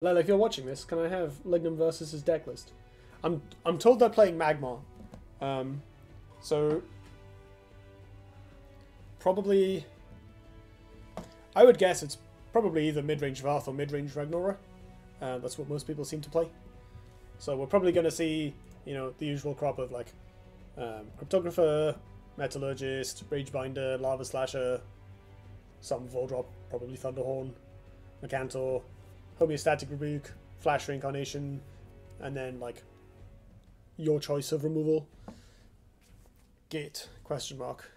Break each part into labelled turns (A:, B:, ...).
A: Lila, if you're watching this, can I have LignumVerus' deck list? I'm told they're playing Magmar. So probably I would guess it's probably either mid-range Vaath or mid-range Ragnar. That's what most people seem to play. So we're probably going to see, you know, the usual crop of like Cryptographer, Metallurgist, Ragebinder, Lava Slasher, some Voldrop, probably Thunderhorn, Mercantor, Homeostatic Rebuke, Flash Reincarnation, and then like your choice of removal. Gate, question mark.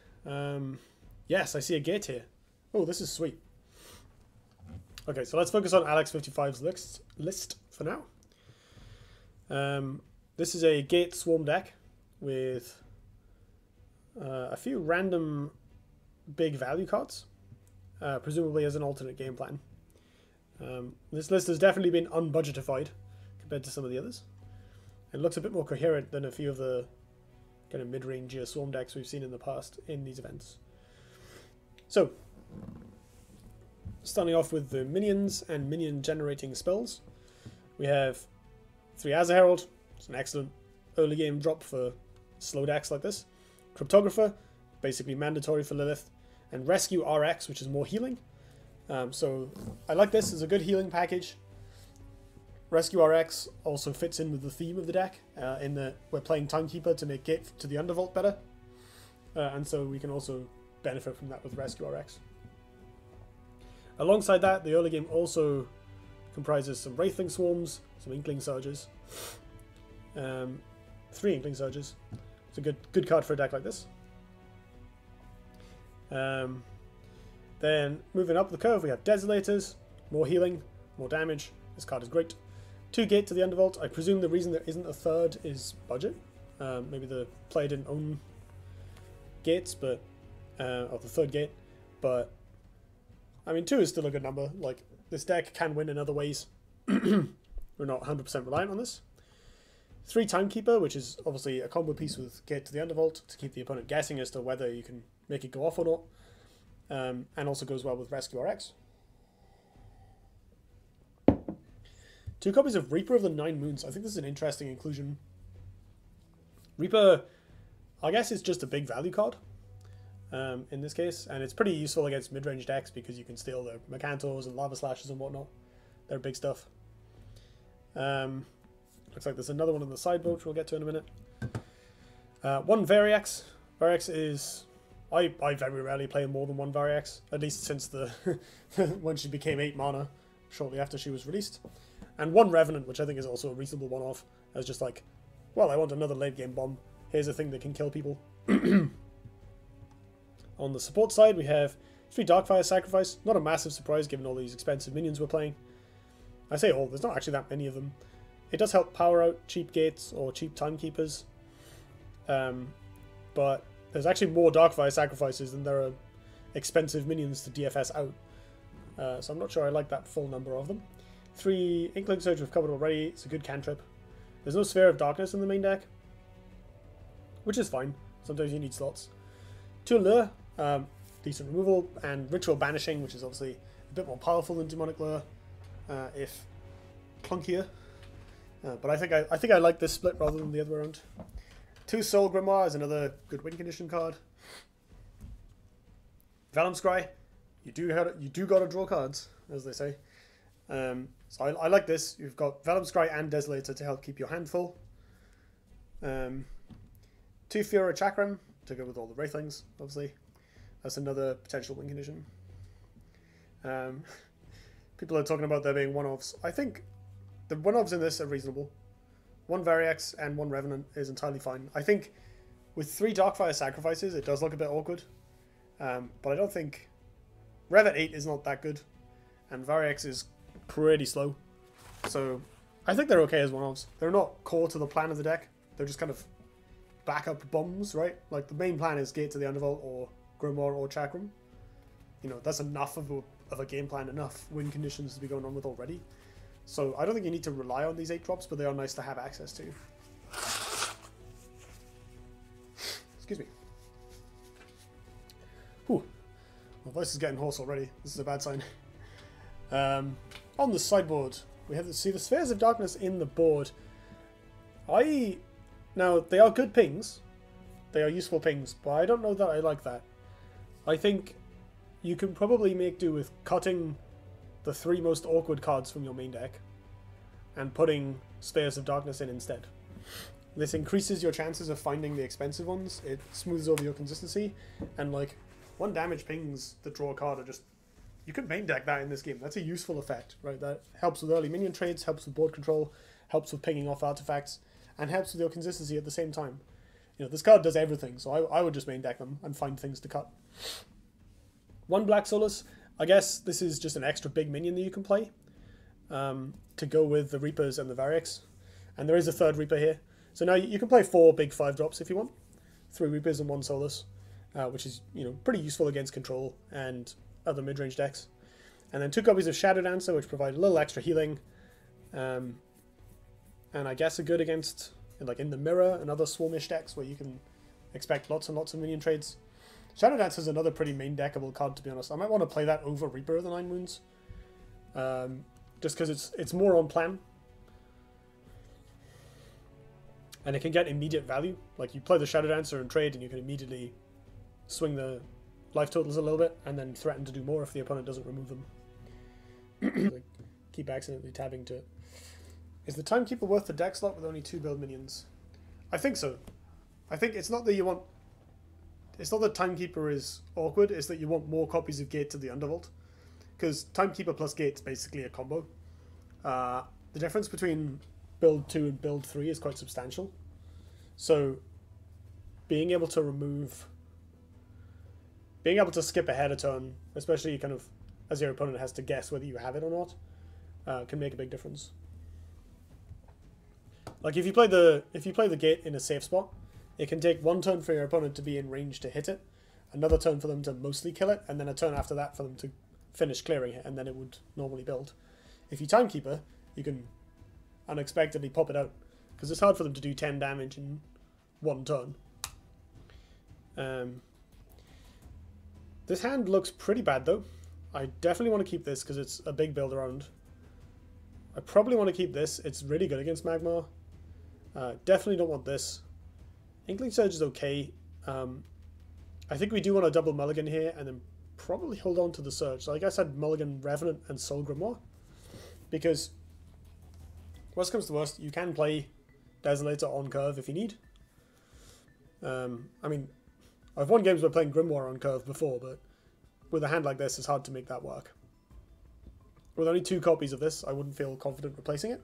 A: Yes, I see a gate here. Oh, this is sweet. Okay, so let's focus on Alexx55's list for now. This is a gate swarm deck with a few random big value cards, presumably as an alternate game plan. This list has definitely been unbudgetified compared to some of the others. It looks a bit more coherent than a few of the kind of mid-range swarm decks we've seen in the past in these events. So, starting off with the minions and minion generating spells, we have 3 Azure Herald. It's an excellent early game drop for slow decks like this. Cryptographer, basically mandatory for Lilith, and Rescue RX, which is more healing. So I like this as a good healing package. Rescue RX also fits in with the theme of the deck, in that we're playing Timekeeper to make Gate to the Undervault better, and so we can also benefit from that with Rescue RX. Alongside that, the early game also comprises some Wraithling Swarms, some Inkling Surges, 3 Inkling Surges. It's a good card for a deck like this. Then moving up the curve, we have Desolators, more healing, more damage. This card is great. 2 Gate to the Undervault. I presume the reason there isn't a third is budget. Maybe the player didn't own gates, but or the 3rd gate. But I mean, 2 is still a good number. Like, this deck can win in other ways. We're not 100% reliant on this. 3 Timekeeper, which is obviously a combo piece with Gate to the Undervault to keep the opponent guessing as to whether you can make it go off or not. And also goes well with Rescue RX. 2 copies of Reaper of the 9 Moons. I think this is an interesting inclusion. Reaper, I guess, is just a big value card in this case, and it's pretty useful against mid-range decks because you can steal their Mercantors and Lava Slashes and whatnot. They're big stuff. Looks like there's another one on the sideboard, which we'll get to in a minute. 1 Variax. Variax is... I very rarely play more than 1 Variax, at least since the when she became 8 mana shortly after she was released. And 1 Revenant, which I think is also a reasonable one-off, as just like, well, I want another late-game bomb. Here's a thing that can kill people. On the support side, we have 3 Darkfire Sacrifice. Not a massive surprise given all these expensive minions we're playing. I say all, there's not actually that many of them. It does help power out cheap gates or cheap timekeepers. But there's actually more Darkfire Sacrifices than there are expensive minions to DFS out. So I'm not sure I like that full number of them. 3 Inkling Surge we've covered already. It's a good cantrip. There's no Sphere of Darkness in the main deck, which is fine. Sometimes you need slots. 2 Lure, decent removal, and Ritual Banishing, which is obviously a bit more powerful than Demonic Lure, if clunkier. But I think I like this split rather than the other way around. 2 Soul Grimoire is another good win condition card. Vellum Scry, you do gotta draw cards, as they say. So I like this. You've got Vellum Scry and Desolator to help keep your hand full. 2 Fiora Chakram to go with all the Wraithlings, obviously. That's another potential win condition. People are talking about there being one-offs. I think the one-offs in this are reasonable. 1 Variax and 1 Revenant is entirely fine. I think with 3 Darkfire Sacrifices, it does look a bit awkward. But I don't think... Rev at 8 is not that good. And Variax is pretty slow. So I think they're okay as one-offs. They're not core to the plan of the deck. They're just kind of backup bombs, right? Like, the main plan is Gate to the Undervault or Grimoire or Chakram. You know, that's enough of a game plan, enough win conditions to be going on with already. So I don't think you need to rely on these 8 drops, but they are nice to have access to. Excuse me. Whew. My voice is getting hoarse already. This is a bad sign. On the sideboard, We have the Spheres of Darkness in the board. Now, they are good pings. They are useful pings, but I don't know that I like that. I think you can probably make do with cutting the 3 most awkward cards from your main deck and putting Spheres of Darkness in instead. This increases your chances of finding the expensive ones. It smooths over your consistency, and like 1 damage pings that draw a card are just... You can main deck that in this game. That's a useful effect, right? That helps with early minion trades, helps with board control, helps with pinging off artifacts, and helps with your consistency at the same time. You know, this card does everything, so I would just main deck them and find things to cut. 1 Black Soulless. I guess this is just an extra big minion that you can play to go with the Reapers and the Variax. And there is a 3rd Reaper here. So now you can play 4 big 5-drops if you want. 3 Reapers and 1 Soulless, which is, you know, pretty useful against control and other mid-range decks. And then 2 copies of Shadow Dancer, which provide a little extra healing. And I guess are good against, like, in the Mirror and other swarmish decks where you can expect lots and lots of minion trades. Shadow Dancer is another pretty main deckable card, to be honest. I might want to play that over Reaper of the Nine Moons. Just because it's more on plan. And it can get immediate value. Like, you play the Shadow Dancer and trade, and you can immediately swing the life totals a little bit, and then threaten to do more if the opponent doesn't remove them. Like, keep accidentally tabbing to it. Is the Timekeeper worth the deck slot with only 2 build minions? I think so. I think it's not that you want... It's not that Timekeeper is awkward, it's that you want more copies of Gate to the Undervault. Because Timekeeper plus Gate is basically a combo. The difference between build 2 and build 3 is quite substantial. So, being able to remove... Being able to skip ahead a turn, especially kind of as your opponent has to guess whether you have it or not, can make a big difference. Like if you play the Gate in a safe spot, it can take 1 turn for your opponent to be in range to hit it, another turn for them to mostly kill it, and then a turn after that for them to finish clearing it, and then it would normally build. If you Timekeeper, you can unexpectedly pop it out, because it's hard for them to do 10 damage in 1 turn. This hand looks pretty bad though. I definitely want to keep this because it's a big build around. I probably want to keep this. It's really good against Magmar. Definitely don't want this. Inkling Surge is okay. I think we do want a double mulligan here and then probably hold on to the Surge. So I guess I'd mulligan Revenant and Soul Grimoire. Because worst comes to worst, you can play Desolator on curve if you need. I mean, I've won games by playing Grimoire on curve before, but with a hand like this, it's hard to make that work. With only 2 copies of this, I wouldn't feel confident replacing it.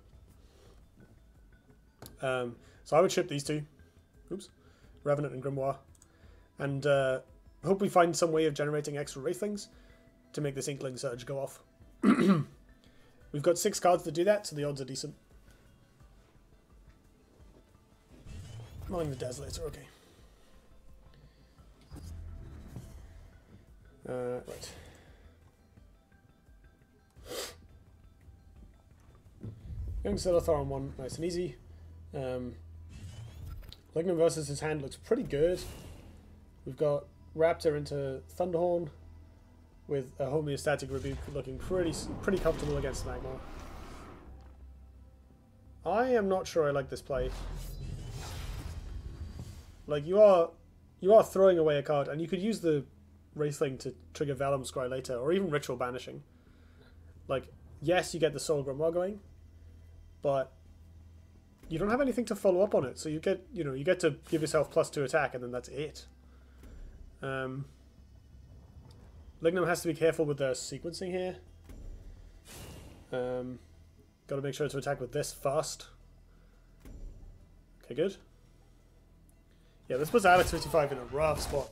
A: So I would ship these 2. Oops. Revenant and Grimoire. And hope we find some way of generating extra Wraithlings to make this Inkling Surge go off. We've got 6 cards to do that, so the odds are decent. Mulling the Desolator, okay. Right. Young Silithar on 1, nice and easy. LignumVerus, his hand looks pretty good. We've got Raptor into Thunderhorn with a homeostatic rebuke looking pretty comfortable against Magmar. I am not sure I like this play. Like, you are throwing away a card, and you could use the Wraithling to trigger Vellum Scry later, or even Ritual Banishing. Like, yes, you get the Soul Grimoire going, but you don't have anything to follow up on it, so you get to give yourself +2 attack, and then that's it. Lignum has to be careful with their sequencing here. Got to make sure to attack with this fast. Okay, good. Yeah, this puts Alexx55 in a rough spot.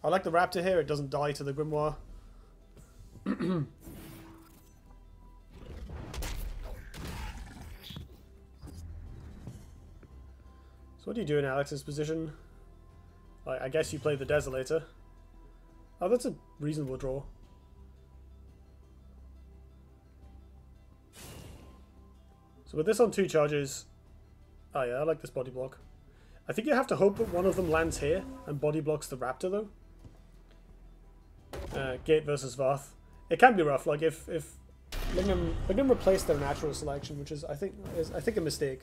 A: I like the Raptor here, it doesn't die to the Grimoire. So what do you do in Alex's position? I guess you play the Desolator. Oh, that's a reasonable draw. So with this on 2 charges... Oh yeah, I like this body block. I think you have to hope that one of them lands here and body blocks the Raptor though. Gate versus Vaath. it can be rough. Like if Lignum replaced their natural selection, which is I think a mistake.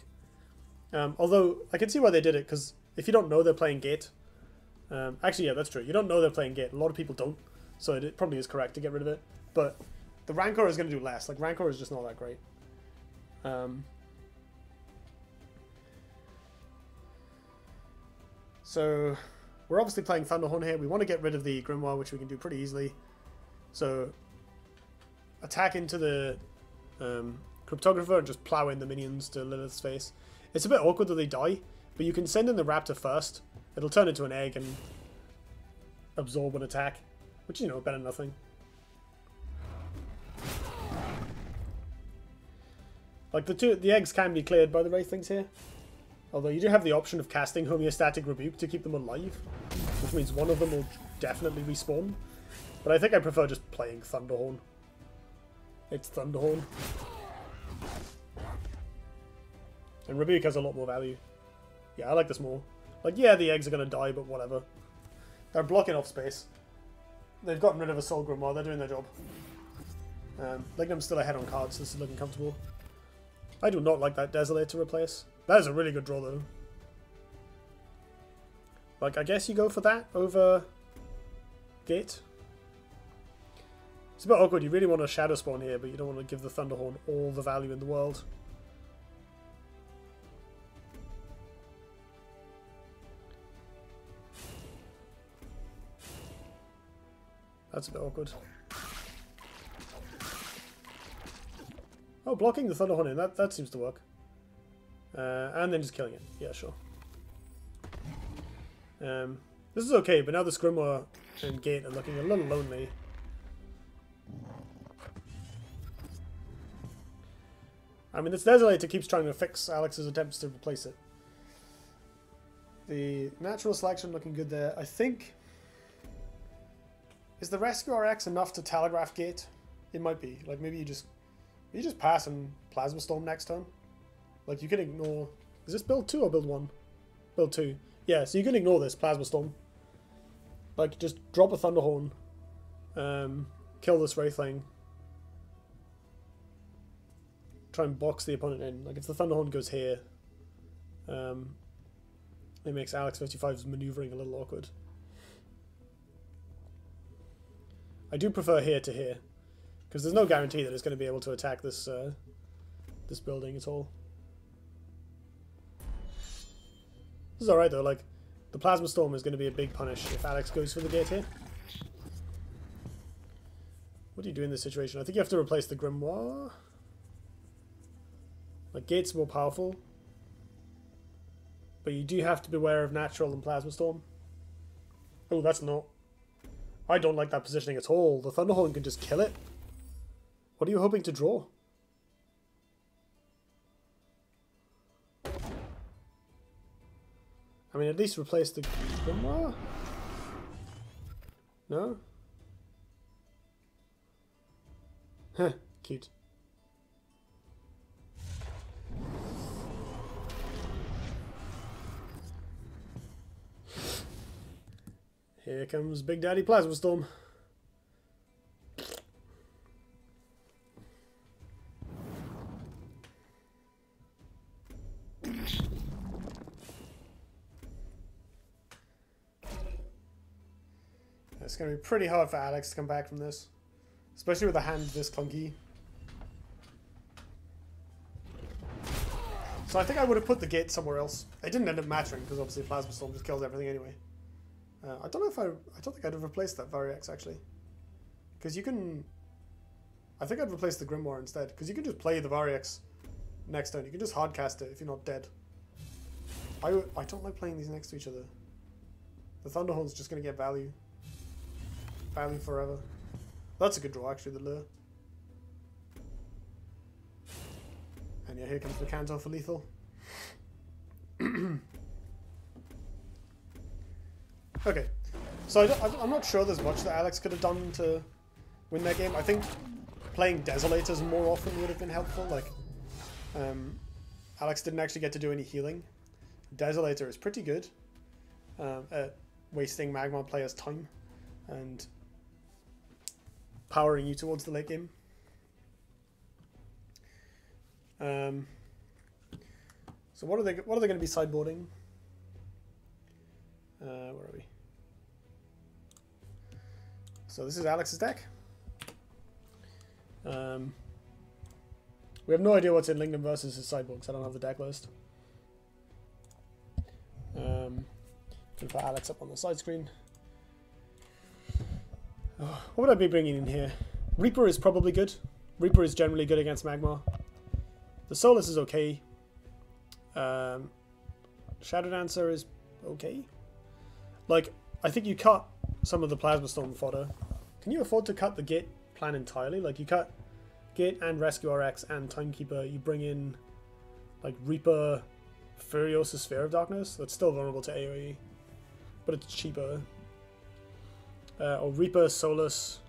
A: Although I can see why they did it, because if you don't know they're playing Gate, actually yeah, that's true. You don't know they're playing Gate. A lot of people don't, so it probably is correct to get rid of it. But the Rancor is going to do less. Like Rancor is just not that great. So we're obviously playing Thunderhorn here. We want to get rid of the Grimoire, which we can do pretty easily. So attack into the Cryptographer and just plow in the minions to Lilith's face. It's a bit awkward that they die, but you can send in the Raptor first. It'll turn into an egg and absorb an attack, which, you know, better than nothing. Like the eggs can be cleared by the Wraith things here. Although you do have the option of casting Homeostatic Rebuke to keep them alive, which means one of them will definitely respawn. But I think I prefer just playing Thunderhorn. It's Thunderhorn. And Rebuke has a lot more value. Yeah, I like this more. Like, yeah, the eggs are going to die, but whatever. They're blocking off space. They've gotten rid of a Soul Grimoire. They're doing their job. Lignum's still ahead on cards, so this is looking comfortable. I do not like that Desolate to replace. That is a really good draw, though. Like, I guess you go for that over Gate. It's a bit awkward. You really want a Shadow Spawn here, but you don't want to give the Thunderhorn all the value in the world. That's a bit awkward. Oh, blocking the Thunderhorn in. That seems to work. And then just killing it. Yeah, sure. This is okay, but now the Grimoire and Gate are looking a little lonely. I mean, this Desolator keeps trying to fix Alex's attempts to replace it. The natural selection looking good there. I think... Is the Rescue RX enough to telegraph Gate? It might be. Like, maybe you just pass and Plasma Storm next turn. Like, you can ignore... Is this build 2 or build 1? Build 2. Yeah, so you can ignore this Plasma Storm. Like, just drop a Thunderhorn. Kill this Wraithling. Try and box the opponent in. Like, if the Thunderhorn goes here, it makes Alexx55's maneuvering a little awkward. I do prefer here to here, because there's no guarantee that it's going to be able to attack this this building at all. This is alright though, like, the Plasma Storm is going to be a big punish if Alexx goes for the Gate here. What do you do in this situation? I think you have to replace the Grimoire. Like, Gate's more powerful, but you do have to beware of Natural and Plasma Storm. Oh, that's not... I don't like that positioning at all. The Thunderhorn can just kill it. What are you hoping to draw? I mean, at least replace the Grimoire? No? Heh, cute. Here comes Big Daddy Plasma Storm. It's going to be pretty hard for Alexx to come back from this. Especially with a hand this clunky. So I think I would have put the Gate somewhere else. It didn't end up mattering because obviously Plasma Storm just kills everything anyway. I don't know if I don't think I'd have replaced that Variex actually, because you can. I think I'd replace the Grimoire instead, because you can just play the Variex next turn. You can just hardcast it if you're not dead. I don't like playing these next to each other. The Thunderhorn's just gonna get value forever. That's a good draw actually. The lure. And yeah, here comes the Cantor for lethal. Okay, so I'm not sure there's much that Alexx could have done to win that game. I think playing Desolators more often would have been helpful. Like, Alexx didn't actually get to do any healing. Desolator is pretty good at wasting Magmar players' time, and powering you towards the late game. So what are they going to be sideboarding? Where are we? So this is Alex's deck. We have no idea what's in LignumVerus' his sideboard because I don't have the deck list. Can put Alexx up on the side screen. Oh, what would I be bringing in here? Reaper is probably good. Reaper is generally good against Magmar. The Soulless is okay. Shadow Dancer is okay. Like, I think you cut some of the Plasma Storm fodder. Can you afford to cut the Gate plan entirely? Like, you cut Gate and Rescue RX and Timekeeper. You bring in, like, Reaper, Furiosa Sphere of Darkness. That's still vulnerable to AoE, but it's cheaper. Or Reaper, Soulless,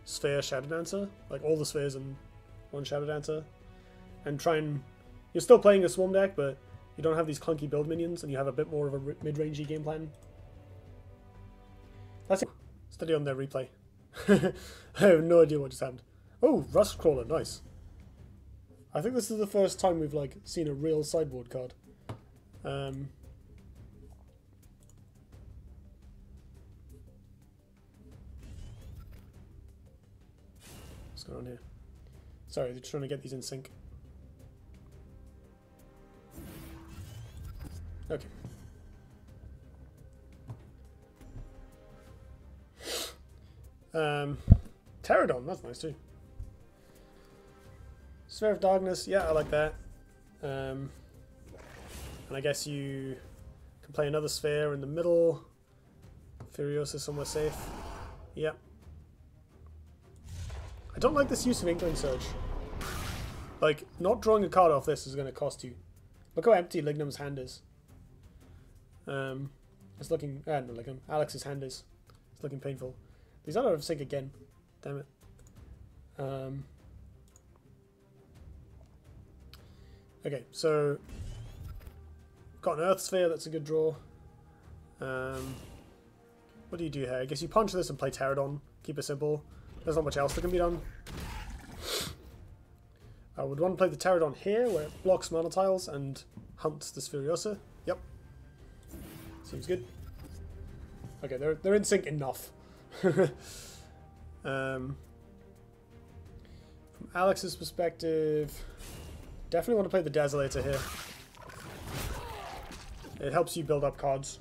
A: Sphere, Shadow Dancer. Like, all the spheres in one Shadow Dancer. And try and... You're still playing a Swarm deck, but you don't have these clunky build minions, and you have a bit more of a mid-rangey game plan. That's it. Study on their replay. I have no idea what just happened. Oh, Rust Crawler, nice. I think this is the first time we've like seen a real sideboard card. What's going on here? Sorry, they're trying to get these in sync. Okay. Pterodon, that's nice too. Sphere of Darkness, yeah, I like that. And I guess you can play another sphere in the middle. Furiosa somewhere safe. Yep. I don't like this use of Inkling Surge. Like, not drawing a card off this is going to cost you. Look how empty Lignum's hand is. It's looking... no, Lignum. Alex's hand is. It's looking painful. These are out of sync again. Damn it. Okay, so... Got an Earth Sphere, that's a good draw. What do you do here? I guess you punch this and play Pterodon. Keep it simple. There's not much else that can be done. I would want to play the Pterodon here, where it blocks mana tiles and hunts this Furiosa. Yep. Seems good. Okay, they're in sync enough. From Alex's perspective, definitely want to play the Desolator here. It helps you build up cards.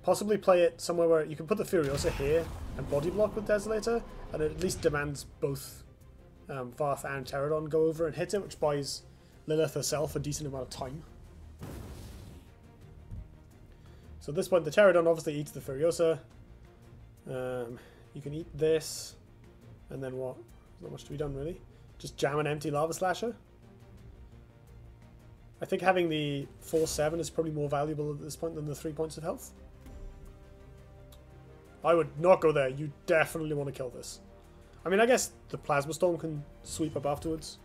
A: Possibly play it somewhere where you can put the Furiosa here and body block with Desolator, and it at least demands both Vaath and Pterodon go over and hit it, which buys Lilith herself a decent amount of time. So at this point, the Pterodon obviously eats the Furiosa. You can eat this, and then what? There's not much to be done, really. Just jam an empty Lava Slasher. I think having the 4/7 is probably more valuable at this point than the 3 points of health. I would not go there. You definitely want to kill this. I mean, I guess the Plasma Storm can sweep up afterwards.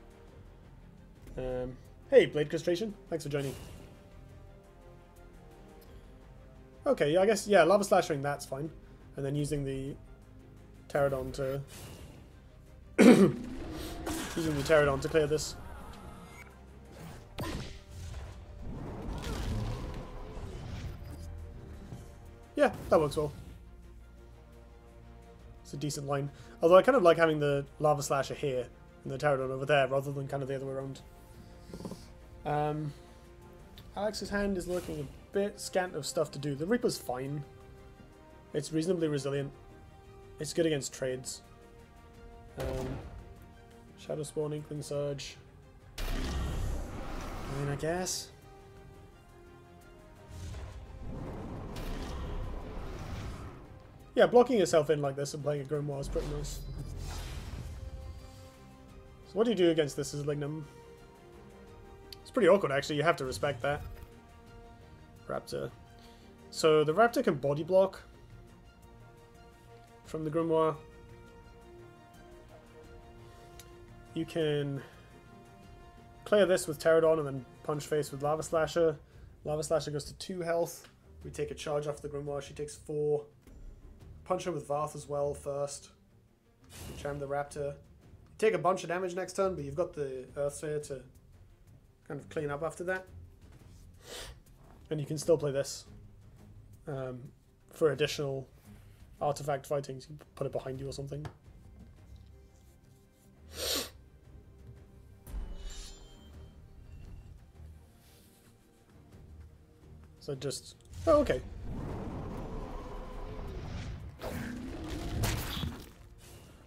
A: Hey, Blade Castration. Thanks for joining. Okay, yeah, I guess, yeah, Lava Slashing, that's fine. And then using the Pterodon to... using the Pterodon to clear this. Yeah, that works well. It's a decent line. Although I kind of like having the Lava Slasher here and the Pterodon over there rather than kind of the other way around. Alex's hand is looking a bit scant of stuff to do. The Reaper's fine. It's reasonably resilient. It's good against trades. Shadow Spawn, Inkling Surge. I mean, I guess. Yeah, blocking yourself in like this and playing a Grimoire is pretty nice. So what do you do against this as Lignum? It's pretty awkward, actually. You have to respect that. Raptor. So the Raptor can body block from the Grimoire. You can clear this with Pterodon and then punch face with Lava Slasher. Lava Slasher goes to 2 health. We take a charge off the Grimoire. She takes 4. Punch her with Vaath as well first. Charm the Raptor. You take a bunch of damage next turn, but you've got the Earth Sphere to kind of clean up after that. And you can still play this for additional artifact fighting. So you can put it behind you or something. So just... Oh, okay.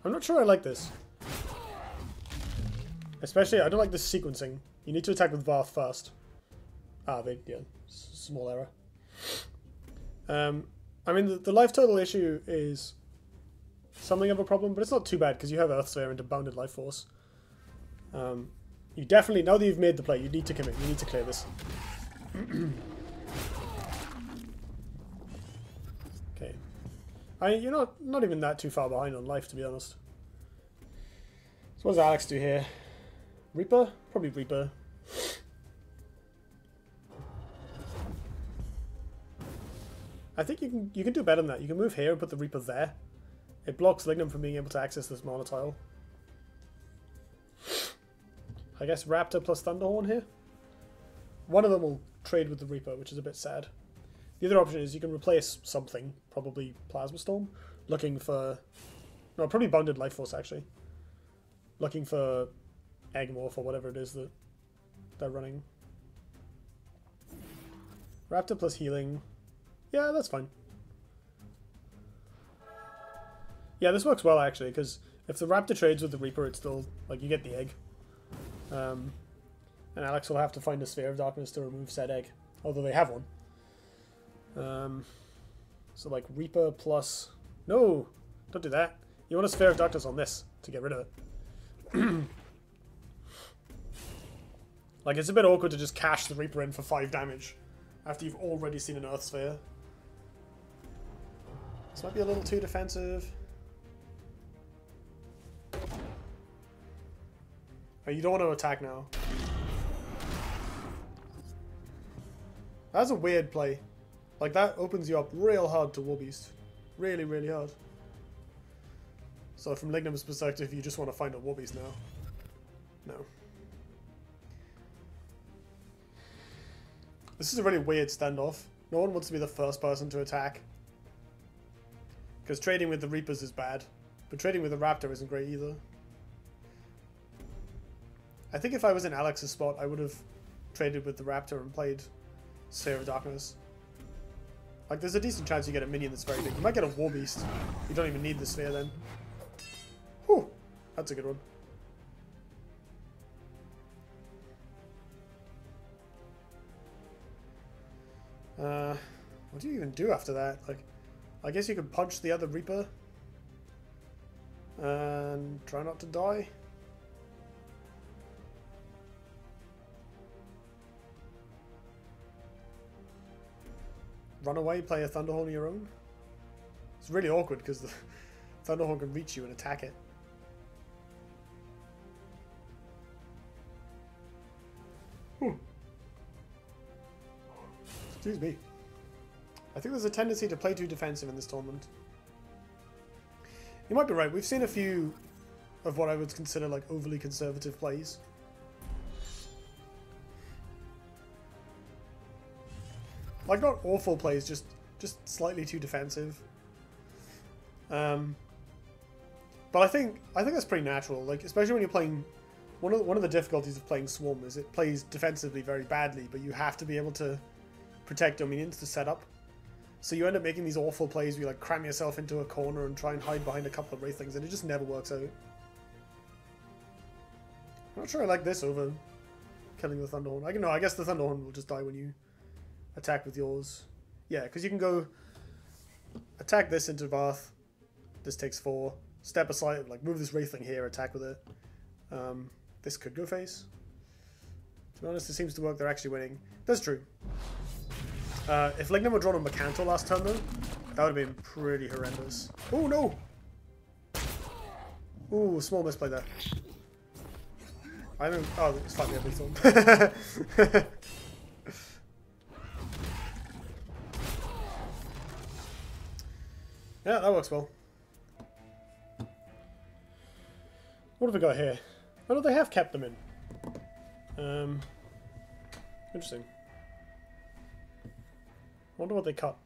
A: I'm not sure I like this. Especially, I don't like this sequencing. You need to attack with Vaath first. Ah, yeah, small error. I mean, the life total issue is something of a problem, but it's not too bad because you have Earth Sphere into Bounded Life Force. You definitely, now that you've made the play, you need to commit. You need to clear this. Okay. You're not even that too far behind on life, to be honest. So what does Alexx do here? Reaper? Probably Reaper. I think you can do better than that. You can move here and put the Reaper there. It blocks Lignum from being able to access this mana tile. I guess Raptor plus Thunderhorn here. One of them will trade with the Reaper, which is a bit sad. The other option is you can replace something, probably Plasma Storm, looking for... No, probably Bounded Life Force, actually. Looking for Egmorph or whatever it is that they're running. Raptor plus healing. Yeah, that's fine. Yeah, this works well, actually, because if the Raptor trades with the Reaper, it's still... Like, you get the egg. And Alexx will have to find a Sphere of Darkness to remove said egg. Although they have one. So like Reaper plus... No! Don't do that. You want a Sphere of Darkness on this to get rid of it. Like, it's a bit awkward to just cash the Reaper in for 5 damage after you've already seen an Earth Sphere. This might be a little too defensive. Oh, you don't want to attack now. That's a weird play. Like, that opens you up real hard to Warbeast. Really, really hard. So from Lignum's perspective, you just want to find a Warbeast now. No. This is a really weird standoff. No one wants to be the first person to attack. Because trading with the Reapers is bad. But trading with the Raptor isn't great either. I think if I was in Alex's spot, I would have traded with the Raptor and played Sphere of Darkness. Like, there's a decent chance you get a minion that's very big. You might get a Warbeast. You don't even need the Sphere then. Whew! That's a good one. What do you even do after that? Like, I guess you could punch the other Reaper. And try not to die. Run away, play a Thunderhorn of your own. It's really awkward because the Thunderhorn can reach you and attack it. Excuse me. I think there's a tendency to play too defensive in this tournament. You might be right. We've seen a few of what I would consider like overly conservative plays. Like, not awful plays, just slightly too defensive. But I think that's pretty natural. Like, especially when you're playing, one of the difficulties of playing Swarm is it plays defensively very badly, but you have to be able to protect your minions to set up. So you end up making these awful plays where you like cram yourself into a corner and try and hide behind a couple of Wraithlings, and it just never works out. I'm not sure I like this over killing the Thunderhorn. I guess the Thunderhorn will just die when you attack with yours. Yeah, because you can go attack this into Vaath. This takes 4. Step aside, like move this Wraithling here, attack with it. This could go face. To be honest, it seems to work. They're actually winning. That's true. If Lignum were drawn on Mercantil last turn, though, that would have been pretty horrendous. Oh, no! Ooh, small misplay there. I don't... Oh, it's fine, we have lethal. Yeah, that works well. What have we got here? Oh no, they have kept them in. Interesting. Wonder what they cut.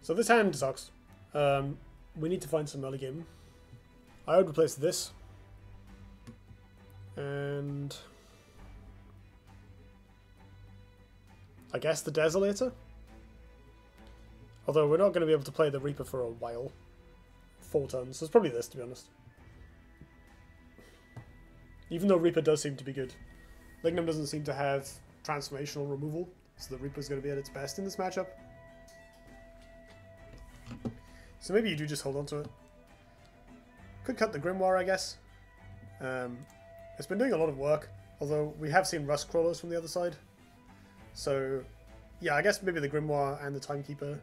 A: So this hand sucks. We need to find some early game. I would replace this. And I guess the Desolator? Although we're not going to be able to play the Reaper for a while. 4 turns. So it's probably this, to be honest. Even though Reaper does seem to be good. Lignum doesn't seem to have transformational removal, so the Reaper's going to be at its best in this matchup. So maybe you do just hold on to it. Could cut the Grimoire, I guess. It's been doing a lot of work, although we have seen Rust Crawlers from the other side. So, yeah, I guess maybe the Grimoire and the Timekeeper,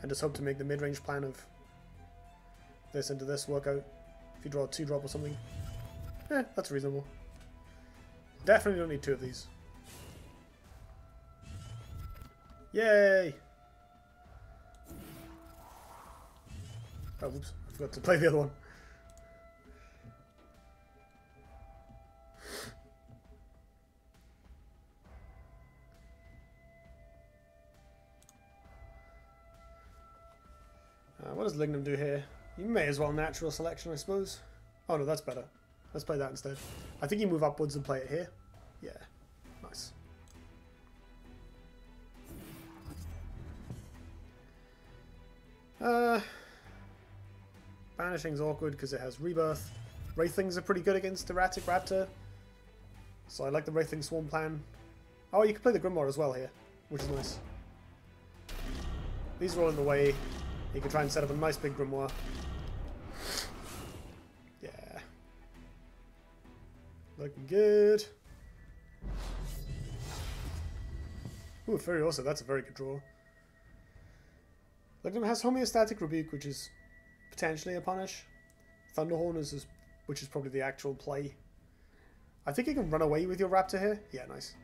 A: and just hope to make the mid-range plan of this into this work out. If you draw a 2-drop or something. That's reasonable. Definitely don't need 2 of these. Yay! Oh, whoops. I forgot to play the other one. What does Lignum do here? You may as well natural selection, I suppose. Oh no, that's better. Let's play that instead. I think you move upwards and play it here. Yeah, nice. Banishing's awkward because it has Rebirth. Wraithlings are pretty good against Erratic Raptor. So I like the Wraithling Swarm plan. Oh, you can play the Grimoire as well here, which is nice. These are all in the way. You can try and set up a nice big Grimoire. Yeah. Looking good. Ooh, Furiosa, that's a very good draw. Lignum has Homeostatic Rebuke, which is potentially a punish. Thunderhorn is which is probably the actual play. I think you can run away with your Raptor here. Yeah, nice.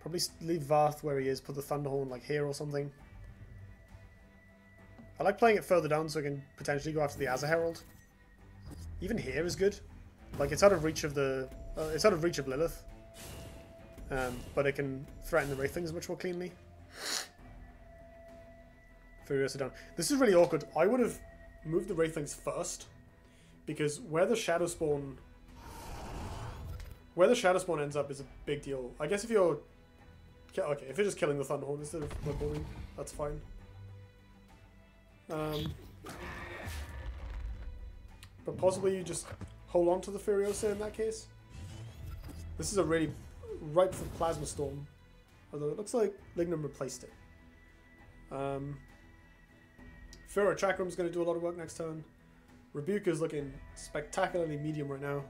A: Probably leave Vaath where he is, put the Thunderhorn like here or something. I like playing it further down so I can potentially go after the Azza Herald. Even here is good. Like it's out of reach of the, it's out of reach of Lilith, but it can threaten the Wraithlings much more cleanly. Furiosa down. This is really awkward. I would have moved the Wraithlings first, because where the Shadow Spawn ends up is a big deal. I guess if you're okay, if you're just killing the Thunderhorn instead of Bloodborne, that's fine. But possibly you just hold on to the Furiosa in that case. This is a really ripe for Plasma Storm, although it looks like Lignum replaced it. Furo Chakram's going to do a lot of work next turn. Rebuke is looking spectacularly medium right now.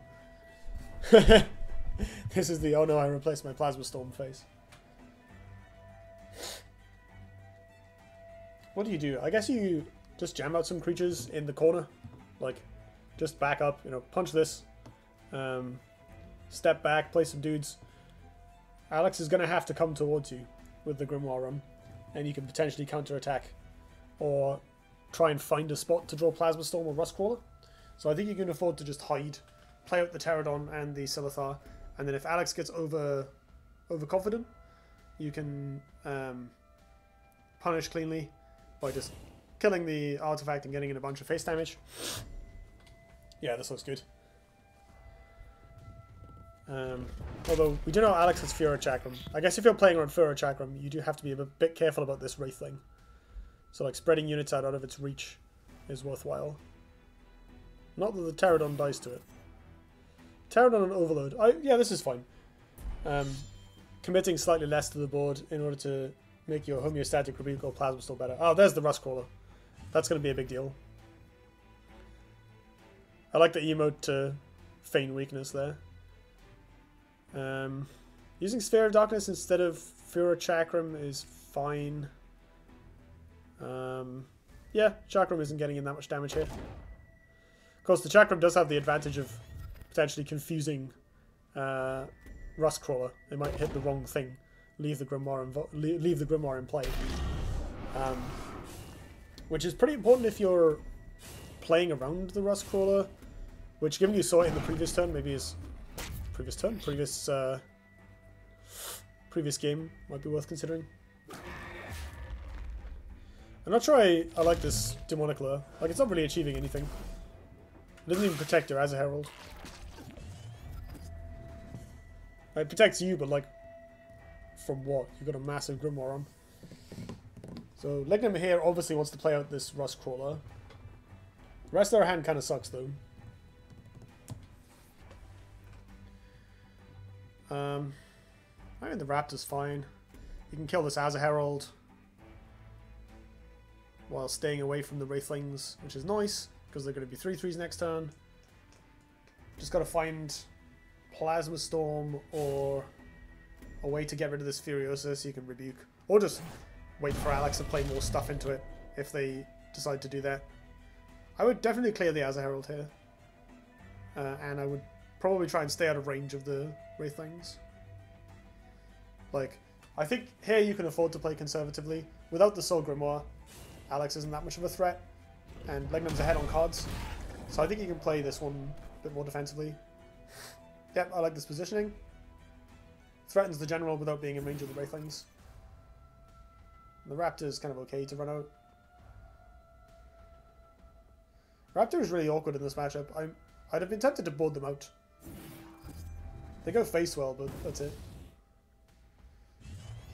A: This is the oh no, I replaced my Plasma Storm face. What do? I guess you just jam out some creatures in the corner. Like, just back up, you know, punch this. Step back, play some dudes. Alex is going to have to come towards you with the Grimoire run. And you can potentially counter-attack. Or try and find a spot to draw Plasma Storm or Rustcrawler. So I think you can afford to just hide. Play out the Pterodon and the Silithar. And then if Alex gets overconfident, you can punish cleanly by just killing the artifact and getting in a bunch of face damage. Yeah, this looks good. Although, we do know Alex has Furo Chakram. I guess if you're playing around Furo Chakram, you do have to be a bit careful about this Wraithling. So like spreading units out of its reach is worthwhile. Not that the Pterodon dies to it. Pterodon and Overload. Yeah, this is fine. Committing slightly less to the board in order to make your Homeostatic Rebuke or Plasma Storm better. Oh, there's the Rustcrawler. That's going to be a big deal. I like the emote to feign weakness there. Using Sphere of Darkness instead of Furo Chakram is fine. Yeah, Chakram isn't getting in that much damage here. Of course, the Chakram does have the advantage of potentially confusing Rustcrawler. They might hit the wrong thing, leave the Grimoire in play, which is pretty important if you're playing around the Rust Crawler, which, given you saw it in the previous turn, maybe is previous game might be worth considering. I'm not sure I like this Demonic Lure. Like, it's not really achieving anything. It doesn't even protect her as a Herald. It protects you, but like, from what? You've got a massive Grimoire on. So Lignum here obviously wants to play out this Rust Crawler. The rest of our hand kind of sucks though. I mean, the Raptor's fine. You can kill this as a Herald while staying away from the Wraithlings, which is nice because they're going to be 3/3s next turn. Just got to find Plasma Storm or a way to get rid of this Furiosa so you can rebuke, or just wait for Alexx to play more stuff into it if they decide to do that. I would definitely clear the Azza Herald here, and I would probably try and stay out of range of the Wraithlings. Like, I think here you can afford to play conservatively. Without the Soul Grimoire, Alexx isn't that much of a threat, and Lignum's ahead on cards, so I think you can play this one a bit more defensively. Yep, I like this positioning. Threatens the general without being in range of the Wraithlings. The Raptor is kind of okay to run out. Raptor is really awkward in this matchup. I'd have been tempted to board them out. They go face well, but that's it.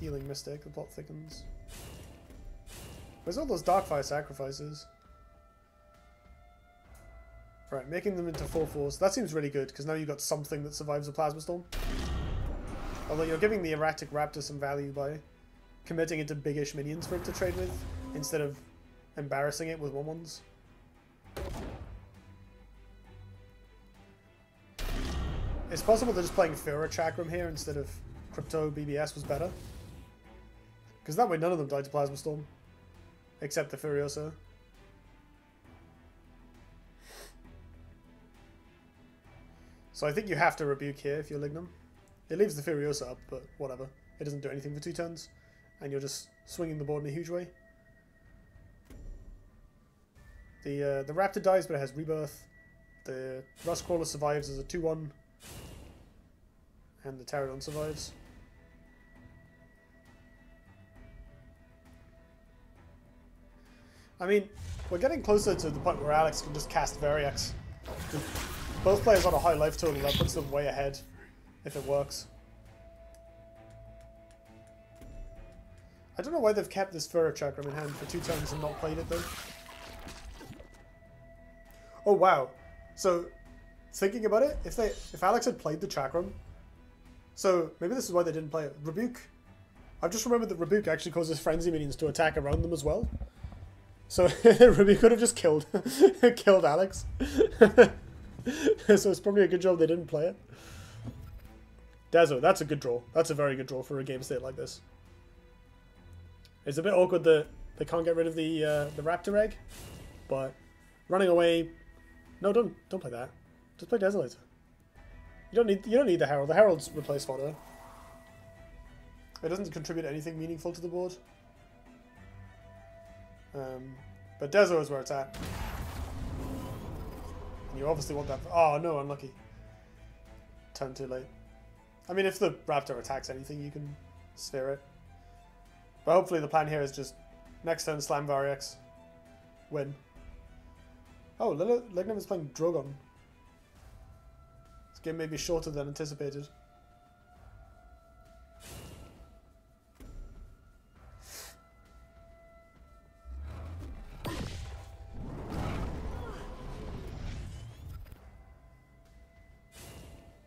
A: Healing Mystic, the plot thickens. Where's all those Darkfire sacrifices? Right, making them into 4/4s. That seems really good, because now you've got something that survives a Plasma Storm. Although you're giving the Erratic Raptor some value by committing into biggish minions for it to trade with, instead of embarrassing it with 1/1s. It's possible that just playing Fura Chakram here instead of Crypto BBS was better. Because that way none of them died to Plasma Storm. Except the Furiosa. So I think you have to rebuke here if you're Lignum. It leaves the Furiosa up, but whatever. It doesn't do anything for 2 turns. And you're just swinging the board in a huge way. The Raptor dies, but it has Rebirth. The Rust Crawler survives as a 2/1. And the Pterodon survives. I mean, we're getting closer to the point where Alexx can just cast Variax. Both players on a high life total, that puts them way ahead if it works. I don't know why they've kept this Fura Chakram in hand for 2 turns and not played it though. Oh wow. So, thinking about it, if Alexx had played the Chakram, so maybe this is why they didn't play it. Rebuke. I've just remembered that Rebuke actually causes Frenzy minions to attack around them as well. So Rebuke could have just killed Alexx. So it's probably a good job they didn't play it. Dazo, that's a good draw. That's a very good draw for a game state like this. It's a bit awkward that they can't get rid of the Raptor Egg, but running away. No, don't play that. Just play Desolator. You don't need the Herald. The Herald's replace fodder. It doesn't contribute anything meaningful to the board. But Dezo is where it's at. And you obviously want that. Oh no, unlucky. Turn too late. I mean, if the Raptor attacks anything, you can sphere it. But hopefully the plan here is just next turn slam Variax, win. Oh, Lignum is playing Drogon. This game may be shorter than anticipated.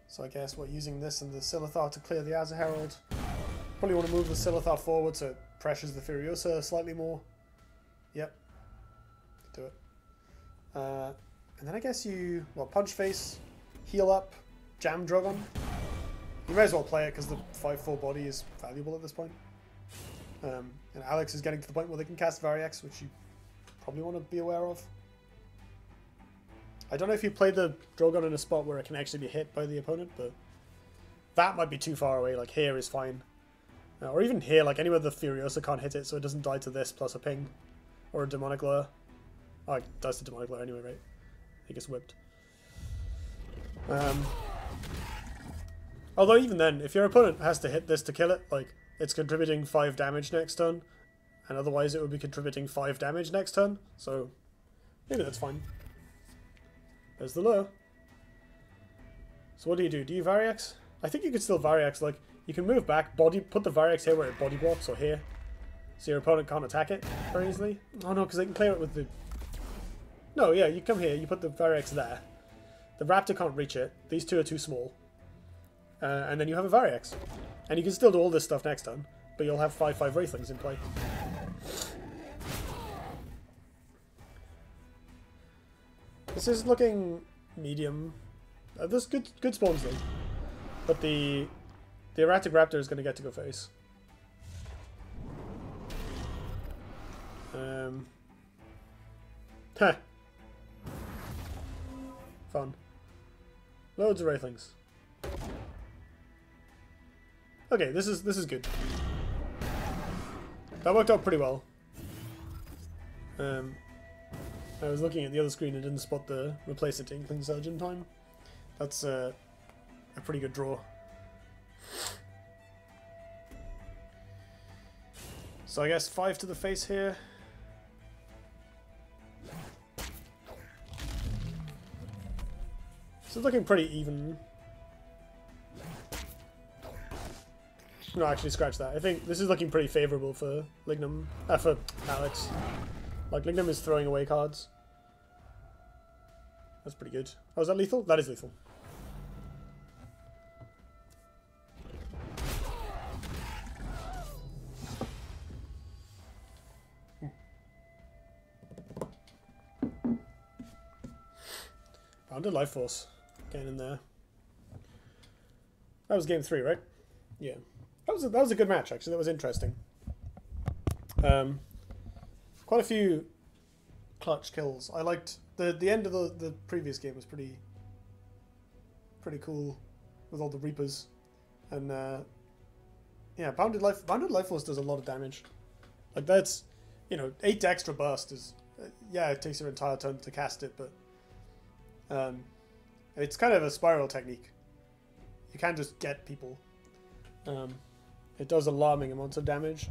A: So I guess we're using this and the Silithar to clear the Azza Herald. Probably want to move the Silithar forward so it pressures the Furiosa slightly more. Yep. Do it. And then I guess you, Punch Face, heal up, jam Drogon. You may as well play it because the 5/4 body is valuable at this point. And Alexx is getting to the point where they can cast Variax, which you probably want to be aware of. I don't know if you play the Drogon in a spot where it can actually be hit by the opponent, but that might be too far away. Like here is fine. Or even here, like anywhere the Furiosa can't hit it so it doesn't die to this plus a ping. Or a Demonic Lure. Oh, I diced the Demonic Lair anyway, right? He gets whipped. Although even then, if your opponent has to hit this to kill it, like, it's contributing 5 damage next turn, and otherwise it would be contributing 5 damage next turn, so maybe that's fine. There's the lure. So what do? Do you Variax? I think you could still Variax, like, you can move back, put the Variax here where it body blocks, or here, so your opponent can't attack it very easily. Oh no, because they can clear it with the... No, yeah, you come here, you put the Variax there. The Raptor can't reach it, these two are too small. And then you have a Variax. And you can still do all this stuff next turn, but you'll have 5/5 Wraithlings in play. This is looking medium. There's good spawns though. But the Erratic Raptor is going to get to go face. Huh. Fun. Loads of Wraithlings. Okay, this is good. That worked out pretty well. I was looking at the other screen and didn't spot the replace it to Inkling Surge in time. That's a pretty good draw. So I guess 5 to the face here. So it's looking pretty even. No, actually, scratch that. I think this is looking pretty favourable for Lignum, for Alex. Like, Lignum is throwing away cards. That's pretty good. Oh, is that lethal? That is lethal. Bounded Life Force. Getting in there. That was game 3, right? Yeah. That was a good match, actually. That was interesting. Quite a few clutch kills. I liked the end of the previous game was pretty cool with all the Reapers, and yeah, Bounded Life Force does a lot of damage. Like that's 8 extra burst is yeah, it takes your entire turn to cast it, but it's kind of a spiral technique. You can't just get people. It does alarming amounts of damage.